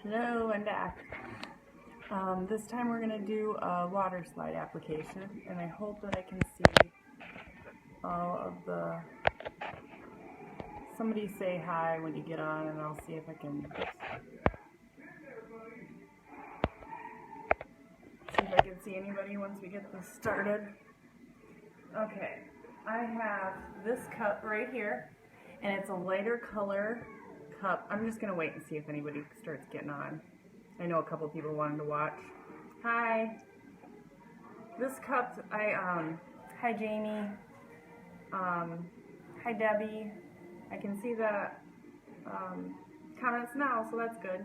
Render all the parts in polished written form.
Hello, I'm back. This time we're going to do a water slide application, and I hope that I can see all of the... Somebody say hi when you get on, and I'll see if I can see anybody once we get this started. Okay, I have this cup right here, and it's a lighter color cup. I'm just going to wait and see if anybody starts getting on. I know a couple people wanted to watch. Hi. This cup, hi Jamie. Hi Debbie. I can see the comments now, so that's good.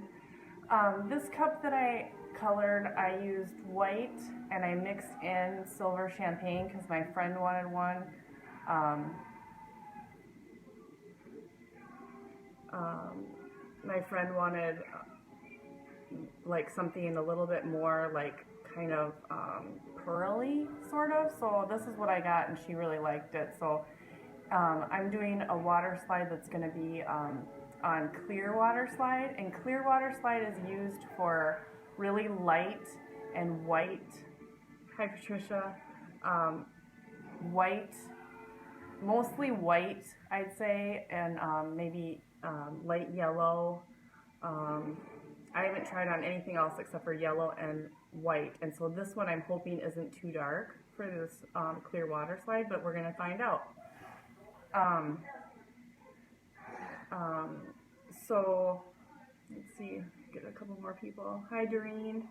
This cup that I colored, I used white and I mixed in silver champagne because my friend wanted one. My friend wanted like something a little bit more like kind of pearly sort of, so this is what I got and she really liked it. So I'm doing a water slide that's going to be on clear water slide, and clear water slide is used for really light and white. Hi Patricia. White, mostly white I'd say, and maybe light yellow. I haven't tried on anything else except for yellow and white, and so this one I'm hoping isn't too dark for this clear water slide, but we're going to find out. So let's see, get a couple more people. Hi Doreen.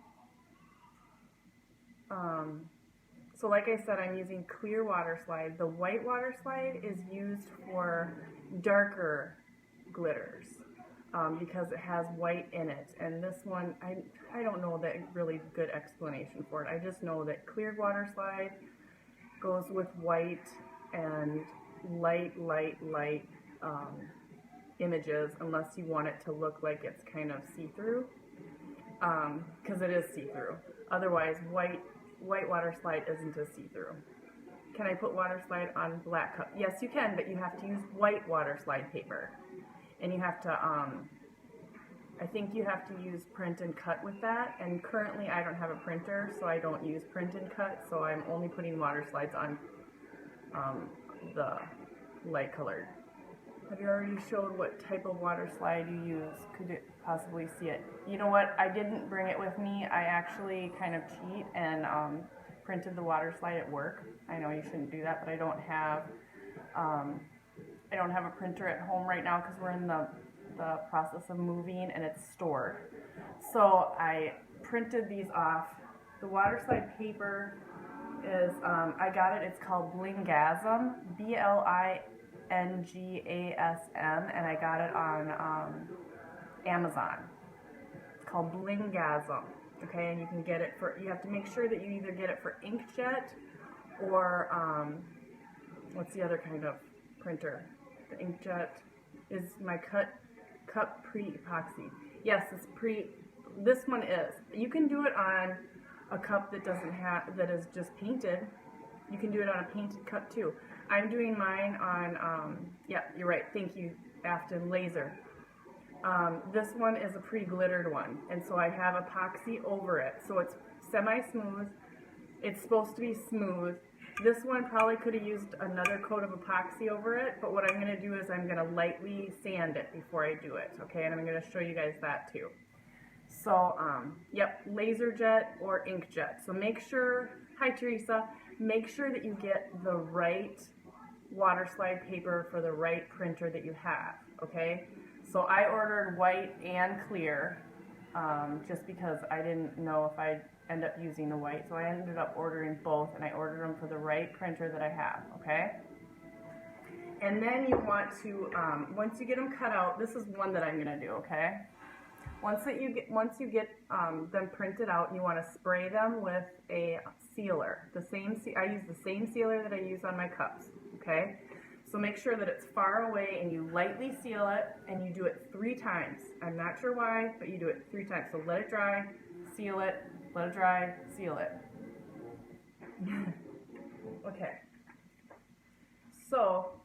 So like I said, I'm using clear water slide. The white water slide is used for darker glitters because it has white in it. And this one, I don't know that really good explanation for it. I just know that clear water slide goes with white and light images, unless you want it to look like it's kind of see-through, because it is see-through. Otherwise, white water slide isn't a see-through. Can I put water slide on black cup? Yes, you can, but you have to use white water slide paper. And you have to, I think you have to use print and cut with that. And currently I don't have a printer, so I don't use print and cut, so I'm only putting water slides on the light colored. Have you already showed what type of water slide you use? Could it possibly see it? You know what? I didn't bring it with me. I actually kind of cheat and printed the water slide at work. I know you shouldn't do that, but I don't have a printer at home right now because we're in the process of moving and it's stored. So I printed these off. The water slide paper is, I got it, it's called Blingasm, Blingasm, and I got it on Amazon. It's called Blingasm, okay, and you can get it for, you have to make sure that you either get it for inkjet or, what's the other kind of printer? The inkjet is my cup pre-epoxy. Yes, it's this one is. You can do it on a cup that doesn't have, that is just painted. You can do it on a painted cup too. I'm doing mine on, yeah, you're right, thank you, Afton, laser. This one is a pre-glittered one, and so I have epoxy over it. So it's semi-smooth. It's supposed to be smooth. This one probably could have used another coat of epoxy over it, but what I'm going to do is I'm going to lightly sand it before I do it, okay? And I'm going to show you guys that too. So, yep, laser jet or inkjet. So make sure, hi Teresa, make sure that you get the right water slide paper for the right printer that you have, okay? So I ordered white and clear, just because I didn't know if I'd end up using the white, so I ended up ordering both, and I ordered them for the right printer that I have, okay? And then you want to, once you get them cut out, this is one that I'm gonna do, okay? Once you get them printed out, you want to spray them with a sealer. I use the same sealer that I use on my cups, okay? So make sure that it's far away and you lightly seal it, and you do it 3 times. I'm not sure why, but you do it 3 times. So let it dry, seal it, let it dry, seal it. Okay. So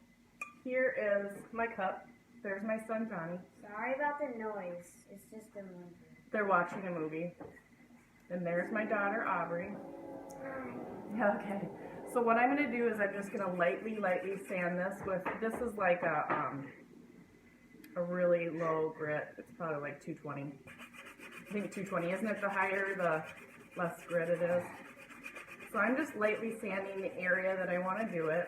here is my cup. There's my son Johnny. Sorry about the noise. It's just a movie. They're watching a movie. And there's my daughter, Aubrey. Yeah, okay. So what I'm going to do is I'm just going to lightly sand this with, this is like a really low grit. It's probably like 220. I think 220. Isn't it the higher, the less grit it is? So I'm just lightly sanding the area that I want to do it.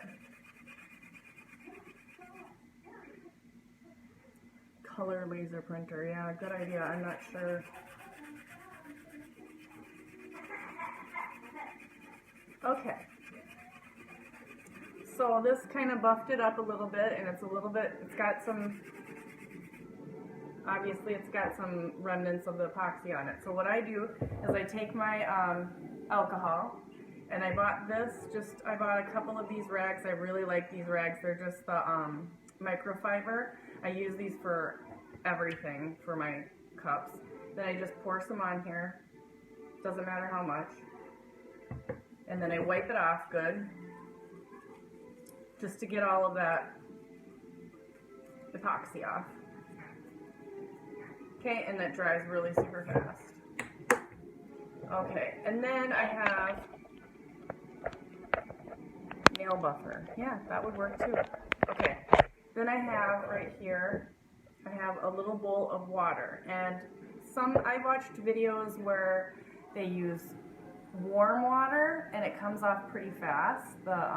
Color laser printer. Yeah, good idea. I'm not sure. Okay. So this kind of buffed it up a little bit, and it's a little bit, it's got some, obviously it's got some remnants of the epoxy on it. So what I do is I take my alcohol, and I bought this, I bought a couple of these rags. I really like these rags. They're just the microfiber. I use these for everything for my cups. Then I just pour some on here. Doesn't matter how much. And then I wipe it off good, just to get all of that epoxy off. Okay, and that dries really super fast. Okay, and then I have nail buffer. Yeah, that would work too. Okay, then I have right here, I have a little bowl of water. And I watched videos where they use warm water and it comes off pretty fast, the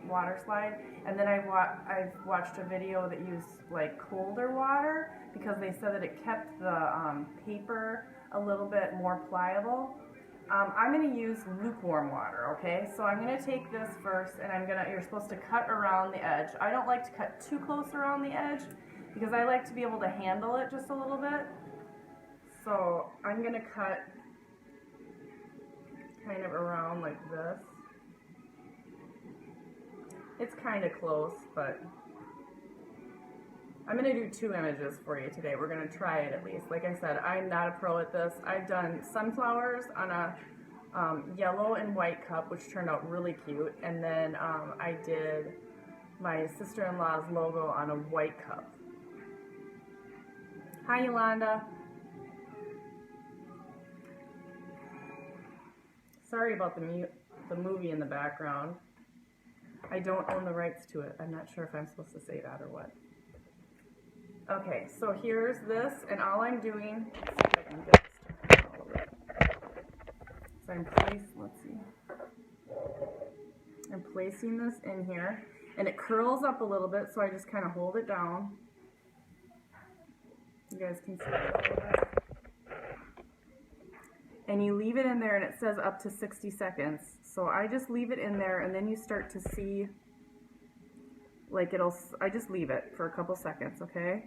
Waterslide. And then I've watched a video that used like colder water because they said that it kept the paper a little bit more pliable. I'm going to use lukewarm water, okay? So I'm going to take this first and you're supposed to cut around the edge. I don't like to cut too close around the edge because I like to be able to handle it just a little bit. So I'm going to cut kind of around like this. It's kind of close, but I'm going to do 2 images for you today. We're going to try it at least. Like I said, I'm not a pro at this. I've done sunflowers on a yellow and white cup, which turned out really cute. And then I did my sister-in-law's logo on a white cup. Hi, Yolanda. Sorry about the movie in the background. I don't own the rights to it. I'm not sure if I'm supposed to say that or what. Okay, so here's this, and all I'm doing, let's see if I can get this all over it. So I'm placing this in here, and it curls up a little bit, so I just kind of hold it down. You guys can see it a little bit. And you leave it in there, and it says up to 60 seconds. So I just leave it in there, and then you start to see, like I just leave it for a couple seconds, okay?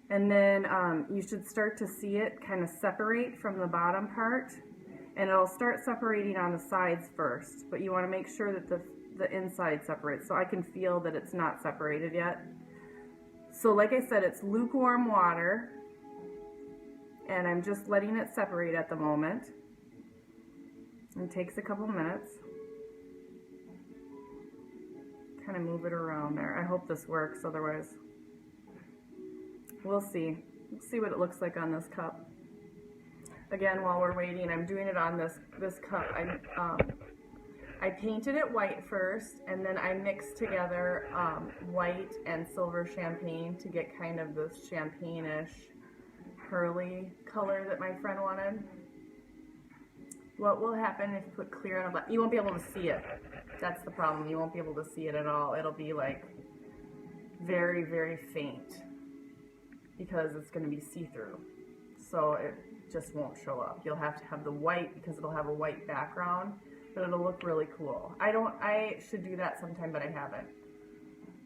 And then you should start to see it kind of separate from the bottom part, and it'll start separating on the sides first, but you want to make sure that the inside separates. So I can feel that it's not separated yet. So like I said, it's lukewarm water, and I'm just letting it separate at the moment. It takes a couple minutes. Kind of move it around there. I hope this works, otherwise we'll see. Let's see what it looks like on this cup. Again, while we're waiting, I'm doing it on this cup. I painted it white first, and then I mixed together white and silver champagne to get kind of this champagne-ish pearly color that my friend wanted. What will happen if you put clear on a black? You won't be able to see it. That's the problem. You won't be able to see it at all. It'll be like very, very faint because it's going to be see-through. So it just won't show up. You'll have to have the white because it'll have a white background, but it'll look really cool. I should do that sometime, but I haven't.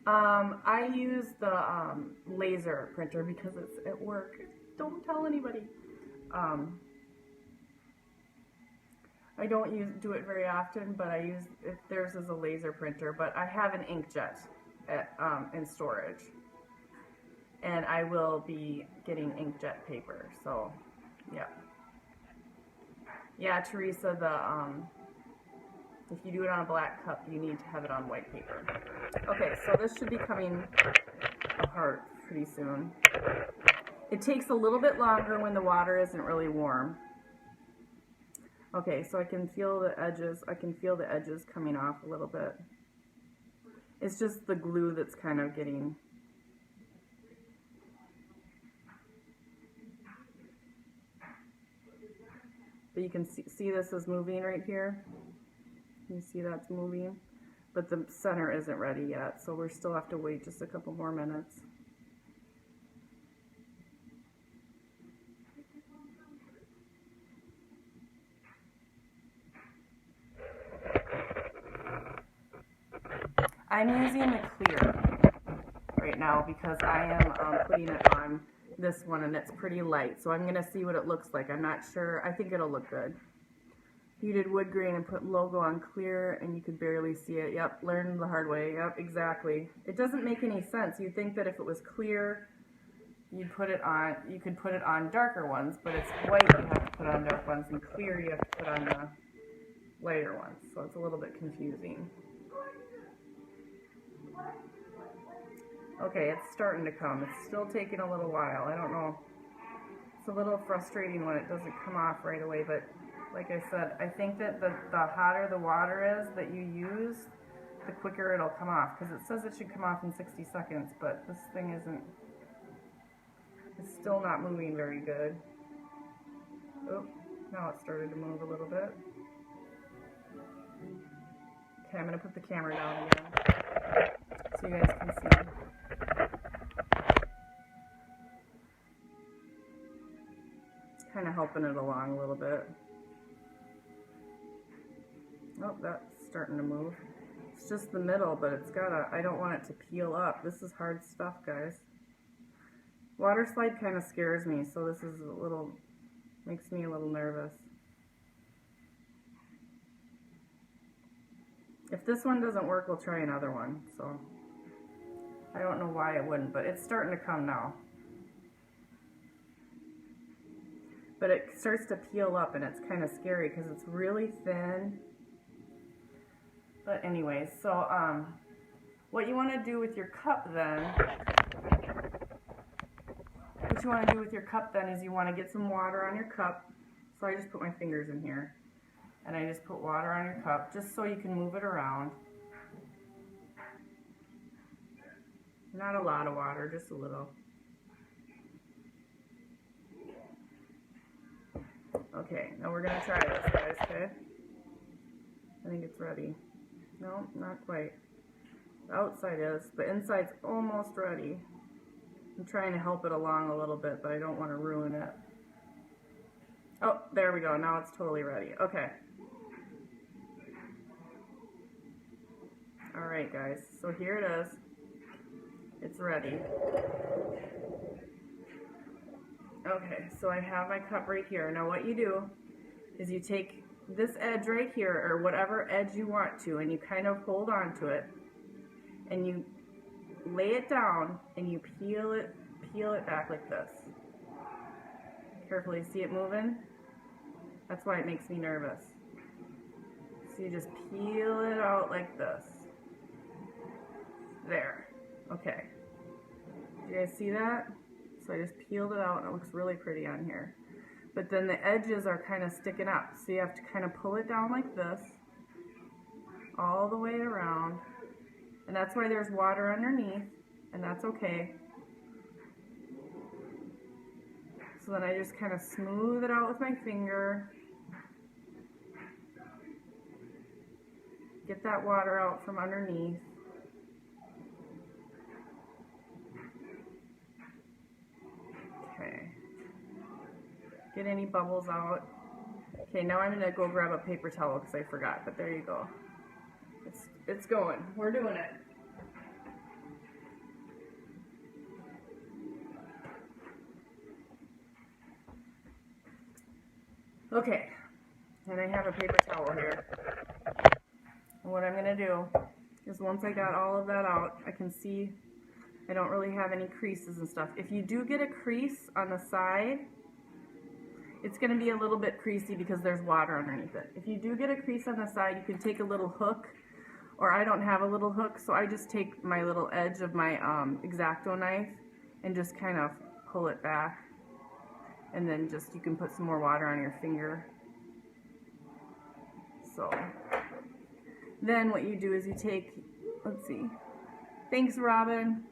I use the laser printer because it's at work. Don't tell anybody. I don't do it very often, but theirs is a laser printer, but I have an inkjet in storage. And I will be getting inkjet paper, so yeah. Yeah, Teresa, if you do it on a black cup, you need to have it on white paper. Okay, so this should be coming apart pretty soon. It takes a little bit longer when the water isn't really warm. Okay, so I can feel the edges. I can feel the edges coming off a little bit. It's just the glue that's kind of getting... But you can see this is moving right here. You see that's moving, but the center isn't ready yet, so we still have to wait just a couple more minutes. I'm using the clear right now because I am putting it on this one and it's pretty light, so I'm going to see what it looks like. I'm not sure. I think it'll look good. Heated wood grain and put logo on clear and you could barely see it. Yep, learned the hard way. Yep, exactly. It doesn't make any sense. You'd think that if it was clear, you could put it on darker ones, but it's white you have to put on dark ones and clear you have to put on the lighter ones. So it's a little bit confusing. Okay, it's starting to come. It's still taking a little while. I don't know. It's a little frustrating when it doesn't come off right away, but like I said, I think that the hotter the water is that you use, the quicker it'll come off, because it says it should come off in 60 seconds, but this thing isn't, it's still not moving very good. Oh, now it started to move a little bit. Okay, I'm going to put the camera down again so you guys can see. It's kind of helping it along a little bit. Oh, that's starting to move. It's just the middle, but it's gotta, I don't want it to peel up. This is hard stuff, guys. Waterslide kind of scares me, so this is a little, makes me a little nervous. If this one doesn't work, we'll try another one. So I don't know why it wouldn't, but it's starting to come now. But it starts to peel up, and it's kind of scary because it's really thin. But anyways, so what you want to do with your cup then, is you want to get some water on your cup. So I just put my fingers in here, and I just put water on your cup just so you can move it around. Not a lot of water, just a little. Okay, now we're going to try this, guys, okay? I think it's ready. No, not quite. The outside is, but inside's almost ready. I'm trying to help it along a little bit, but I don't want to ruin it. Oh, there we go. Now it's totally ready. Okay. Alright, guys. So here it is. It's ready. Okay, so I have my cup right here. Now what you do is you take this edge right here, or whatever edge you want to, and you kind of hold on to it, and you lay it down, and you peel it back like this. Carefully, see it moving? That's why it makes me nervous. So you just peel it out like this. There. Okay. Do you guys see that? So I just peeled it out, and it looks really pretty on here. But then the edges are kind of sticking up, so you have to kind of pull it down like this, all the way around, and that's why there's water underneath, and that's okay. So then I just kind of smooth it out with my finger, get that water out from underneath. Okay. Get any bubbles out. Okay, now I'm going to go grab a paper towel because I forgot, but there you go. It's going. We're doing it. Okay, and I have a paper towel here. And what I'm going to do is once I got all of that out, I can see I don't really have any creases and stuff. If you do get a crease on the side, it's going to be a little bit creasy because there's water underneath it. If you do get a crease on the side, you can take a little hook, or I don't have a little hook, so I just take my little edge of my X-Acto knife and just kind of pull it back, and then just, you can put some more water on your finger. So then what you do is you take, let's see, thanks Robin.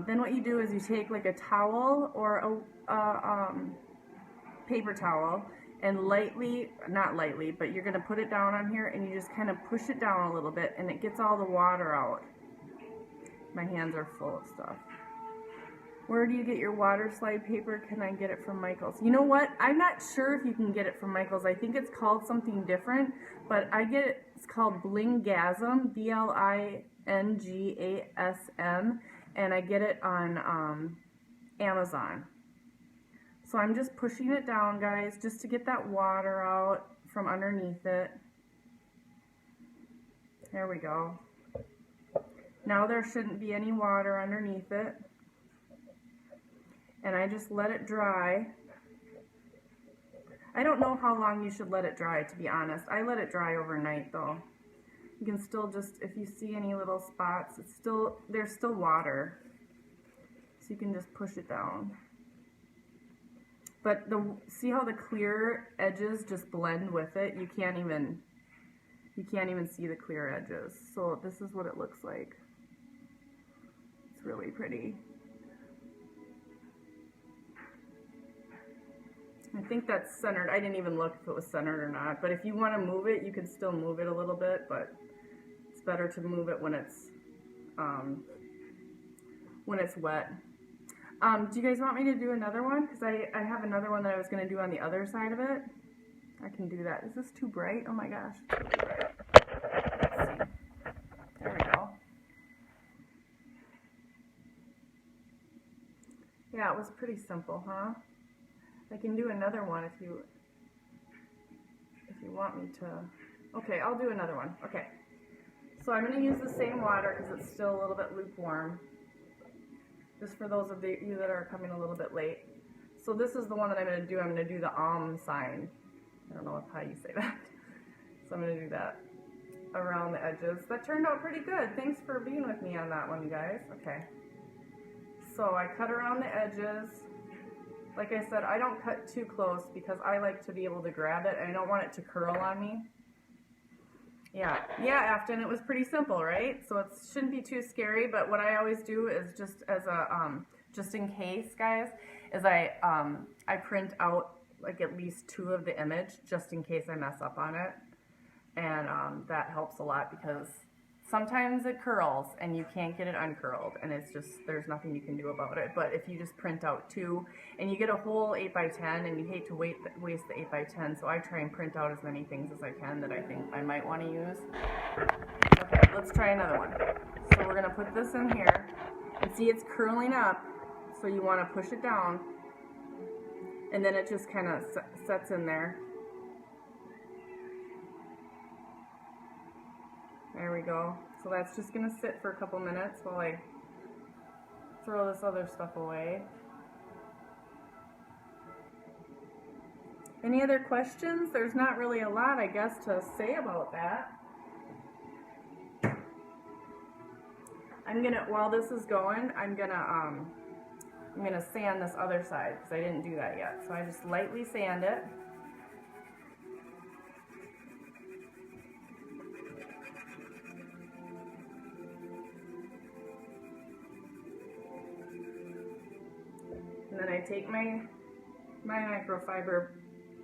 Then what you do is you take like a towel or a paper towel, and lightly, not lightly, but you're going to put it down on here, and you just kind of push it down a little bit, and it gets all the water out. My hands are full of stuff. Where do you get your Waterslide paper? Can I get it from Michael's? You know what? I'm not sure if you can get it from Michael's. I think it's called something different, but I get it, it's called Blingasm, B-L-I-N-G-A-S-M, and I get it on Amazon. So I'm just pushing it down, guys, just to get that water out from underneath it. There we go. Now there shouldn't be any water underneath it. And I just let it dry. I don't know how long you should let it dry, to be honest. I let it dry overnight, though. You can still just, if you see any little spots, it's still, there's still water. So you can just push it down. But see how the clear edges just blend with it? You can't even see the clear edges. So this is what it looks like. It's really pretty. I think that's centered. I didn't even look if it was centered or not. But if you want to move it, you can still move it a little bit. But it's better to move it when it's wet. Do you guys want me to do another one? Because I have another one that I was going to do on the other side of it. I can do that. Is this too bright? Oh my gosh. It's really bright. Let's see. There we go. Yeah, it was pretty simple, huh? I can do another one if you want me to. Okay, I'll do another one. Okay. So I'm going to use the same water because it's still a little bit lukewarm. Just for those of you that are coming a little bit late. So this is the one that I'm going to do. I'm going to do the sign. I don't know how you say that. So I'm going to do that around the edges. That turned out pretty good. Thanks for being with me on that one, you guys. Okay. So I cut around the edges. Like I said, I don't cut too close because I like to be able to grab it and I don't want it to curl on me. Yeah, Afton, it was pretty simple, right? So it shouldn't be too scary, but what I always do is just as a, just in case, guys, is I print out like at least 2 of the image just in case I mess up on it. And that helps a lot because sometimes it curls and you can't get it uncurled and it's just, there's nothing you can do about it. But if you just print out 2 and you get a whole 8x10 and you hate to waste the 8x10, so I try and print out as many things as I can that I think I might want to use. Okay, let's try another one. So we're going to put this in here and see it's curling up, so you want to push it down and then it just kind of sets in there. There we go. So that's just going to sit for a couple minutes while I throw this other stuff away. Any other questions? There's not really a lot, I guess, to say about that. I'm going to, while this is going, I'm going to sand this other side because I didn't do that yet. So I just lightly sand it. And then I take my microfiber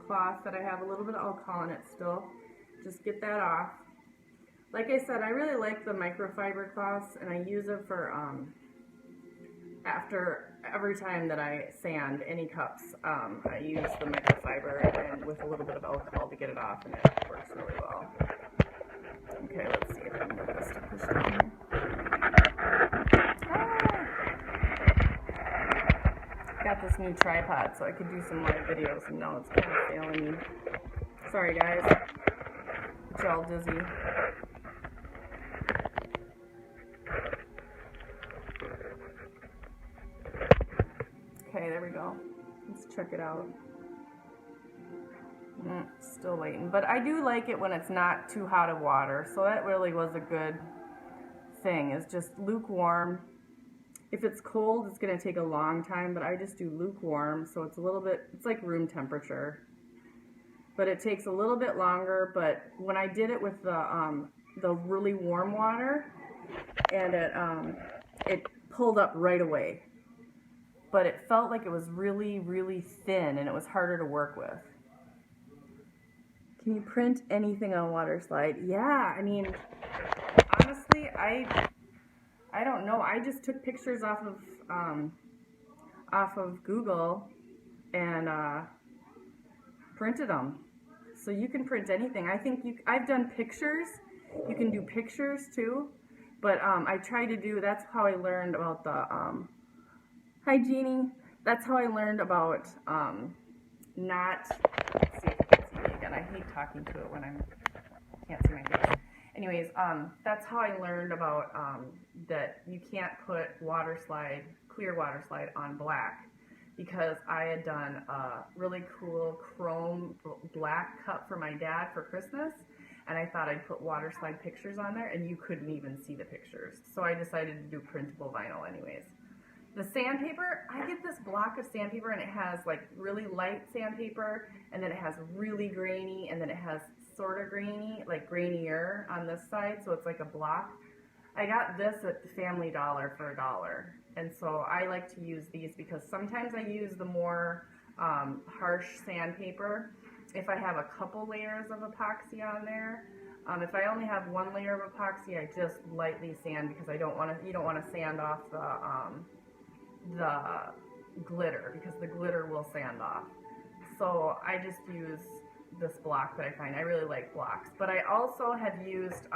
cloth that I have a little bit of alcohol in it still, just get that off. Like I said, I really like the microfiber cloths and I use it for after every time that I sand any cups, I use the microfiber and with a little bit of alcohol to get it off, and it works really well. Okay, let's see if I can get this to push down here. Got this new tripod so I could do some live videos, and now it's kind of failing me. Sorry guys, it's all dizzy. Okay, there we go. Let's check it out. Still waiting, but I do like it when it's not too hot of water, so that really was a good thing, is just lukewarm. If it's cold, it's going to take a long time, but I just do lukewarm, so it's a little bit, it's like room temperature. But it takes a little bit longer, but when I did it with the really warm water, and it pulled up right away. But it felt like it was really, really thin, and it was harder to work with. Can you print anything on Waterslide? Yeah, I mean, honestly, I don't know. I just took pictures off of Google and printed them. So you can print anything. I think I've done pictures. You can do pictures too. But I try to do, that's how I learned about the, hi Jeannie. That's how I learned about not, let's see if you can see me again. I hate talking to it when I can't see my face. Anyways, that's how I learned about that you can't put Waterslide, clear Waterslide on black, because I had done a really cool chrome black cup for my dad for Christmas, and I thought I'd put Waterslide pictures on there, and you couldn't even see the pictures. So I decided to do printable vinyl anyways. The sandpaper, I get this block of sandpaper, and it has like really light sandpaper, and then it has really grainy, and then it has sort of grainy, like grainier on this side, so it's like a block. I got this at the Family Dollar for $1, and so I like to use these because sometimes I use the more harsh sandpaper if I have a couple layers of epoxy on there. If I only have one layer of epoxy, I just lightly sand, because I don't want to. You don't want to sand off the glitter, because the glitter will sand off. So I just use this block that I find. I really like blocks, but I also have used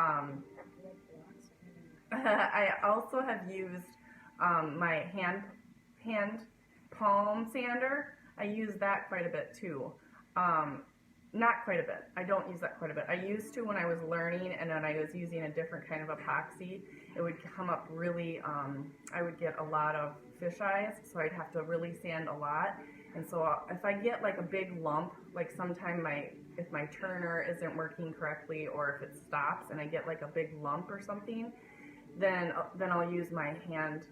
my hand palm sander. I use that quite a bit too. Not quite a bit. I don't use that quite a bit. I used to when I was learning, and when I was using a different kind of epoxy, it would come up really, I would get a lot of fish eyes, so I'd have to really sand a lot. And so if I get like a big lump, like sometime if my turner isn't working correctly, or if it stops and I get like a big lump or something, then I'll use my hand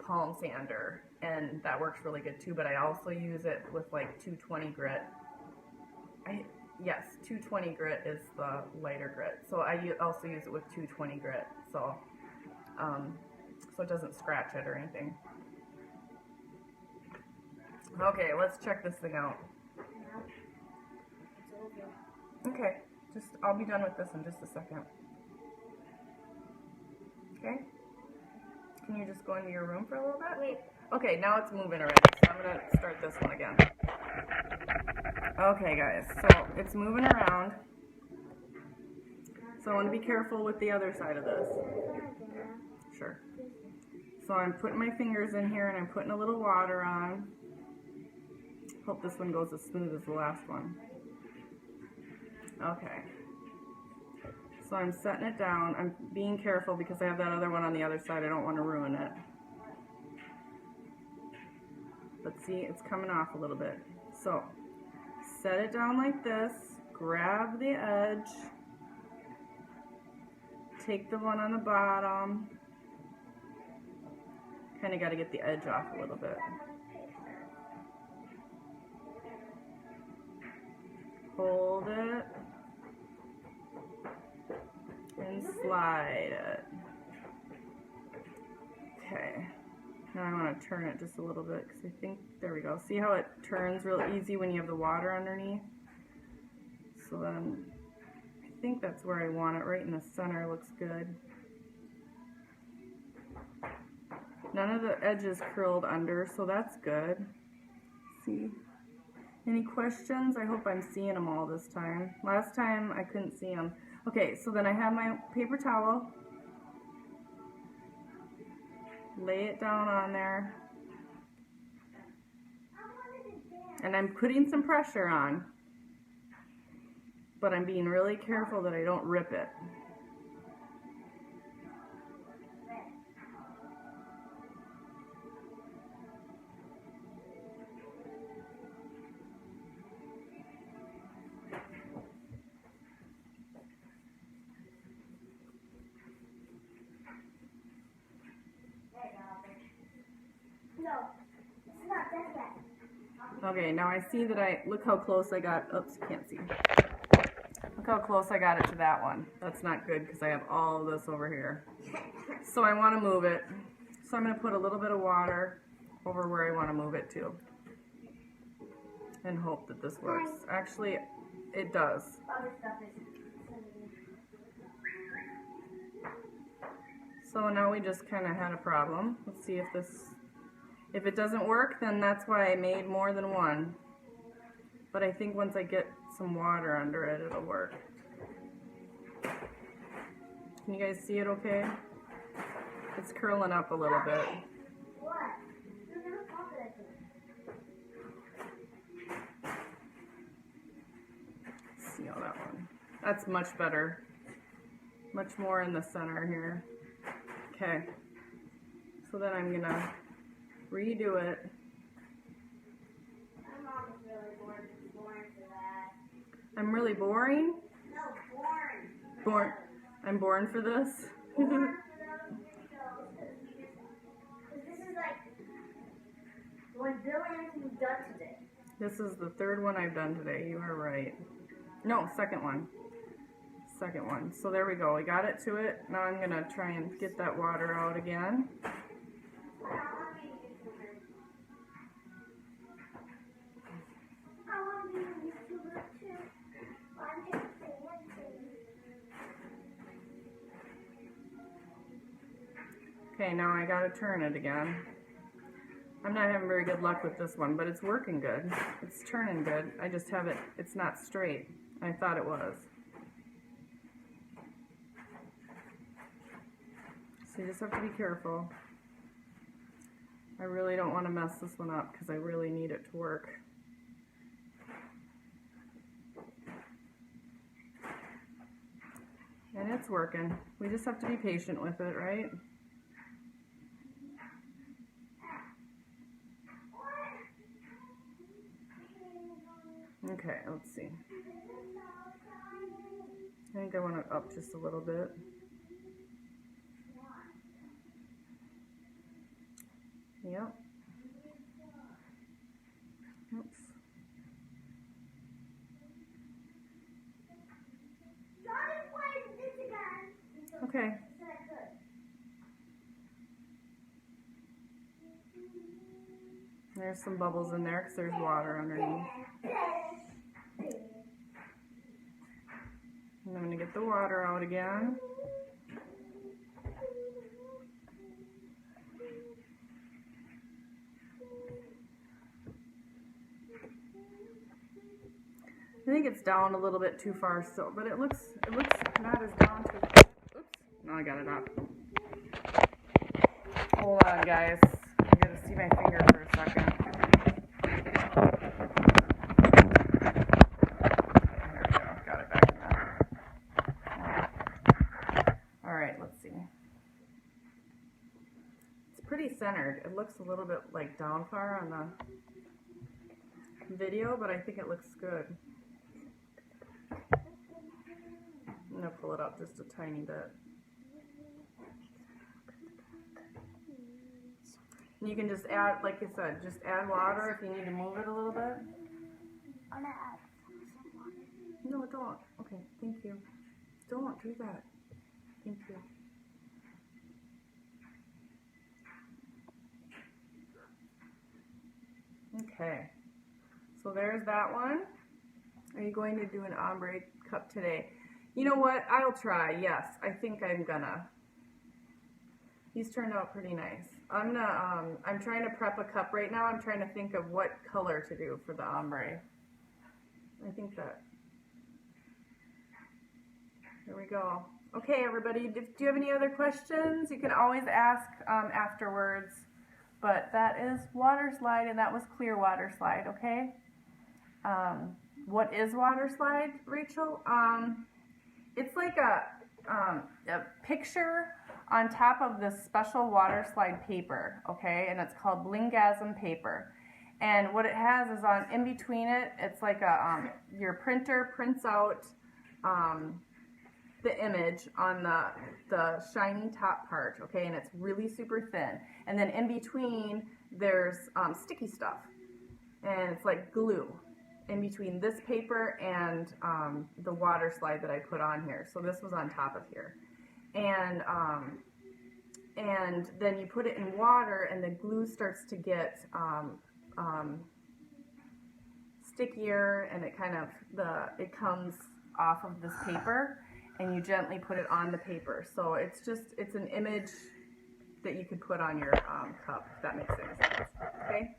palm sander, and that works really good too. But I also use it with like 220 grit. Yes, 220 grit is the lighter grit. So I also use it with 220 grit, so it doesn't scratch it or anything. Okay, let's check this thing out. Okay, I'll be done with this in just a second. Okay? Can you just go into your room for a little bit? Wait. Okay, now it's moving already, so I'm going to start this one again. Okay guys, so it's moving around. So I want to be careful with the other side of this. Sure. So I'm putting my fingers in here, and I'm putting a little water on. Hope this one goes as smooth as the last one. Okay. So I'm setting it down. I'm being careful because I have that other one on the other side. I don't want to ruin it. But see, it's coming off a little bit. So set it down like this. Grab the edge. Take the one on the bottom. Kind of got to get the edge off a little bit. Hold it. And slide it. Okay. Now I want to turn it just a little bit, because I think, there we go. See how it turns real easy when you have the water underneath? So then, I think that's where I want it, right in the center. Looks good. None of the edges curled under, so that's good. See? Any questions? I hope I'm seeing them all this time. Last time I couldn't see them. Okay, so then I have my paper towel. Lay it down on there. And I'm putting some pressure on. But I'm being really careful that I don't rip it. Okay, now I see that look how close I got, oops, can't see. Look how close I got it to that one. That's not good because I have all of this over here. So I want to move it. So I'm going to put a little bit of water over where I want to move it to. And hope that this works. Actually, it does. So now we just kind of had a problem. Let's see if it doesn't work, then that's why I made more than one. But I think once I get some water under it, it'll work. Can you guys see it okay? It's curling up a little bit. Let's see how that one. That's much better. Much more in the center here. Okay. So then I'm gonna redo it. My mom is really boring for that. I'm really boring? No, born. I'm born for this? Born for those videos. This is like the one Bill Anthony's done today. This is the third one I've done today. You are right. No, second one. Second one. So there we go. I got it to it. Now I'm going to try and get that water out again. Okay, now I got to turn it again. I'm not having very good luck with this one, but it's working good. It's turning good. I just have it, it's not straight. I thought it was. So you just have to be careful. I really don't want to mess this one up because I really need it to work. And it's working. We just have to be patient with it, right? Okay, let's see. I think I want it up just a little bit. Yep. Oops. Okay. There's some bubbles in there because there's water underneath. And I'm going to get the water out again. I think it's down a little bit too far still, but it looks not as down too. Oops. No, I got it up. Hold on, guys. I gotta see my finger for a second. There we go. Got it back now. Alright, let's see. It's pretty centered. It looks a little bit like down far on the video, but I think it looks good. I'm going to pull it up just a tiny bit. And you can just add, like I said, just add water if you need to move it a little bit. I'm gonna add some water. No, don't. Okay, thank you. Don't do that. Thank you. Okay. So there's that one. Are you going to do an Ombre Cup today? You know what? I'll try. Yes, I think I'm gonna. These turned out pretty nice. I'm trying to prep a cup right now. I'm trying to think of what color to do for the ombre. I think that. There we go. Okay, everybody. Do you have any other questions? You can always ask afterwards. But that is Waterslide, and that was clear Waterslide. Okay. What is Waterslide, Rachel? It's like a picture on top of this special Waterslide paper, okay? And it's called Blingasm paper. And what it has is in between it, it's like your printer prints out the image on the shiny top part, okay? And it's really super thin. And then in between, there's sticky stuff. and it's like glue in between this paper and the water slide that I put on here. So this was on top of here. And then you put it in water and the glue starts to get stickier, and it kind of, it comes off of this paper, and you gently put it on the paper. So it's an image that you could put on your cup, if that makes any sense. Okay?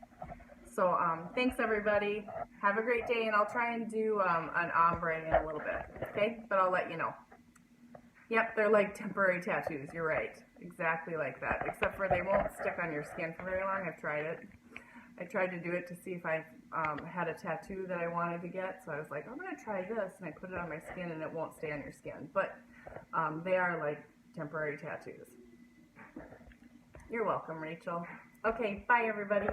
So thanks everybody. Have a great day, and I'll try and do an ombre in a little bit. Okay? But I'll let you know. Yep, they're like temporary tattoos. You're right. Exactly like that. Except for they won't stick on your skin for very long. I've tried it. I tried to do it to see if I had a tattoo that I wanted to get. So I was like, I'm going to try this. And I put it on my skin and it won't stay on your skin. But they are like temporary tattoos. You're welcome, Rachel. Okay, bye everybody.